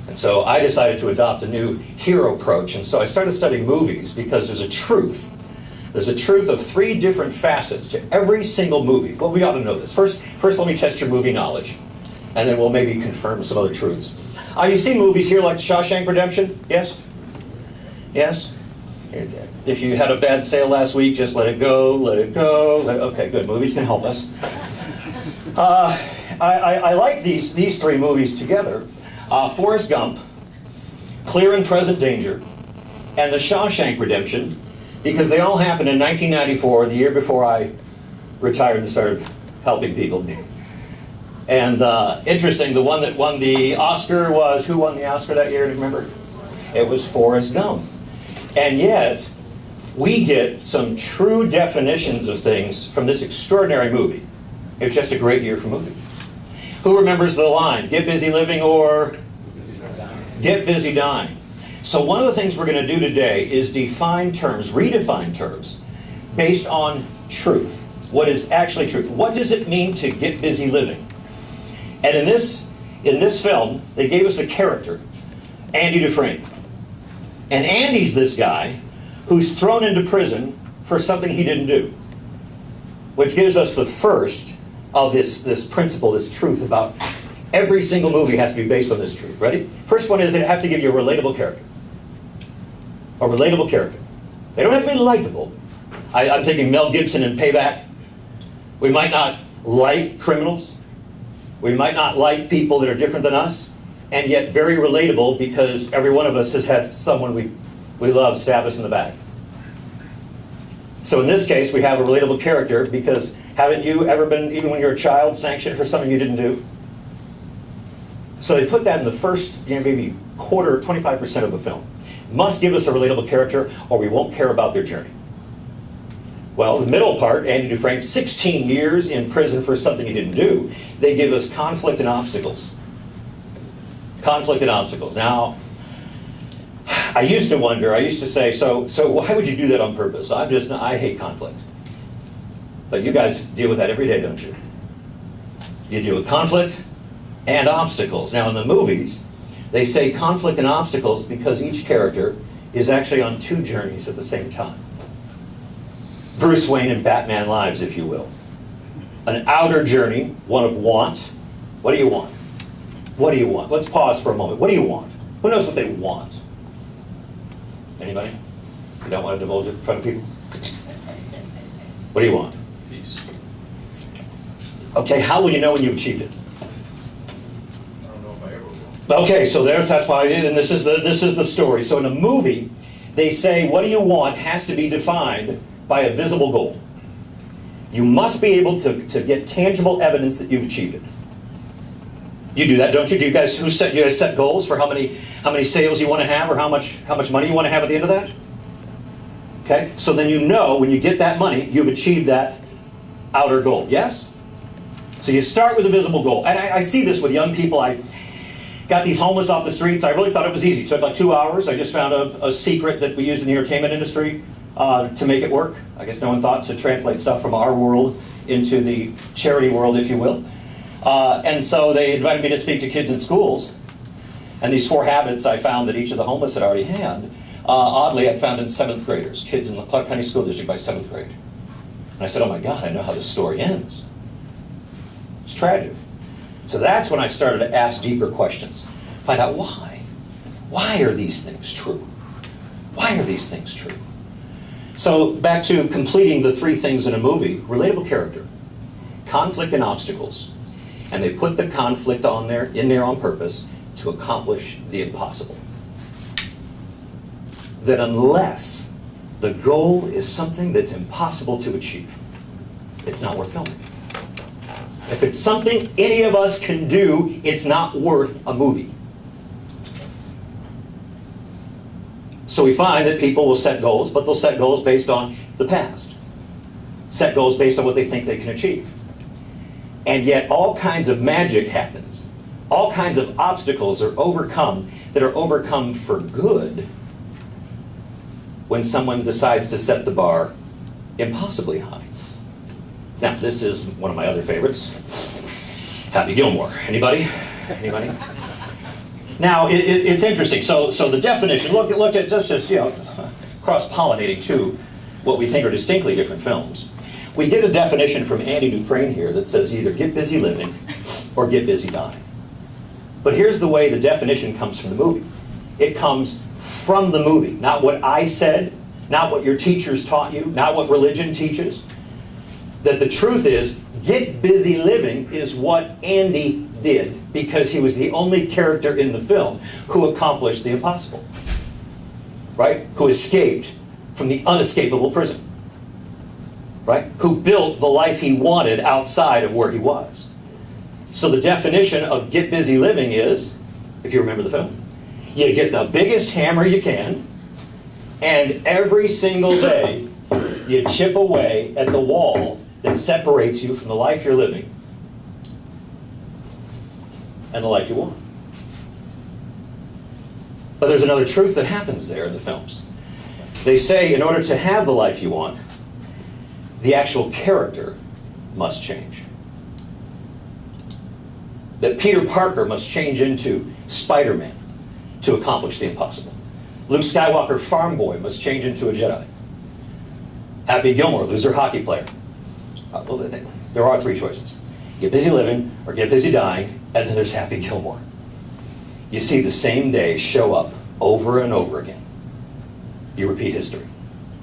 And so I decided to adopt a new hero approach, and so I started studying movies because there's a truth. There's a truth of 3 different facets to every single movie. Well, we ought to know this. First, let me test your movie knowledge, and then we'll maybe confirm some other truths. You see movies here like Shawshank Redemption? Yes? Yes? If you had a bad sale last week, just let it go, let it go. Okay, good. Movies can help us. I like these 3 movies together. Forrest Gump, Clear and Present Danger, and The Shawshank Redemption, because they all happened in 1994, the year before I retired and started helping people. And interesting, the one that won the Oscar was, who won the Oscar that year, do you remember? It was Forrest Gump. And yet, we get some true definitions of things from this extraordinary movie. It was just a great year for movies. Who remembers the line, get busy living or get busy dying? So one of the things we're going to do today is define terms, redefine terms, based on truth. What is actually truth? What does it mean to get busy living? And in this film, they gave us a character, Andy Dufresne. And Andy's this guy who's thrown into prison for something he didn't do, which gives us the first of this principle, this truth about every single movie has to be based on this truth. Ready? First one is they have to give you a relatable character. A relatable character. They don't have to be likable. I'm thinking Mel Gibson in Payback. We might not like criminals. We might not like people that are different than us, and yet very relatable because every one of us has had someone we love stab us in the back. So in this case, we have a relatable character because haven't you ever been, even when you're a child, sanctioned for something you didn't do? So they put that in the first, maybe quarter, 25% of the film. Must give us a relatable character or we won't care about their journey. Well, the middle part, Andy Dufresne, 16 years in prison for something he didn't do. They give us conflict and obstacles. Conflict and obstacles. Now, I used to say, so why would you do that on purpose? I hate conflict. But you guys deal with that every day, don't you? You deal with conflict and obstacles. Now in the movies, they say conflict and obstacles because each character is actually on 2 journeys at the same time. Bruce Wayne in Batman Lives, if you will. An outer journey, one of want. What do you want? What do you want? Let's pause for a moment. What do you want? Who knows what they want? Anybody? You don't want to divulge it in front of people? What do you want? Peace. Okay, how will you know when you've achieved it? I don't know if I ever will. Okay, so that's why, and this is the story. So in a movie, they say what do you want has to be defined by a visible goal. You must be able to get tangible evidence that you've achieved it. You do that, don't you? Do you guys set goals for how many sales you want to have or how much money you want to have at the end of that? Okay, so then you know when you get that money, you've achieved that outer goal. Yes? So you start with a visible goal. And I see this with young people. I got these homeless off the streets. I really thought it was easy. It took like 2 hours. I just found a secret that we use in the entertainment industry to make it work. I guess no one thought to translate stuff from our world into the charity world, if you will. And so they invited me to speak to kids in schools. And these 4 habits I found that each of the homeless had already had, oddly, I'd found in 7th graders, kids in the Clark County School District by 7th grade. And I said, oh my God, I know how this story ends. It's tragic. So that's when I started to ask deeper questions. Find out why. Why are these things true? Why are these things true? So back to completing the 3 things in a movie, relatable character, conflict and obstacles. And they put the conflict in there on purpose to accomplish the impossible. That unless the goal is something that's impossible to achieve, it's not worth filming. If it's something any of us can do, it's not worth a movie. So we find that people will set goals, but they'll set goals based on the past. Set goals based on what they think they can achieve. And yet all kinds of magic happens. All kinds of obstacles are overcome that are overcome for good when someone decides to set the bar impossibly high. Now, this is one of my other favorites. Happy Gilmore. Anybody? Anybody? Now, it's interesting. So the definition, look at just cross-pollinating two what we think are distinctly different films. We get a definition from Andy Dufresne here that says either get busy living or get busy dying. But here's the way the definition comes from the movie. It comes from the movie, not what I said, not what your teachers taught you, not what religion teaches. That the truth is, get busy living is what Andy did because he was the only character in the film who accomplished the impossible, right? Who escaped from the unescapable prison, right? Who built the life he wanted outside of where he was. So the definition of get busy living is, if you remember the film, you get the biggest hammer you can, and every single day you chip away at the wall that separates you from the life you're living and the life you want. But there's another truth that happens there in the films. They say in order to have the life you want, the actual character must change. That Peter Parker must change into Spider-Man to accomplish the impossible. Luke Skywalker, farm boy, must change into a Jedi. Happy Gilmore, loser hockey player. Well, there are three choices. Get busy living or get busy dying, and then there's Happy Gilmore. You see the same day show up over and over again. You repeat history.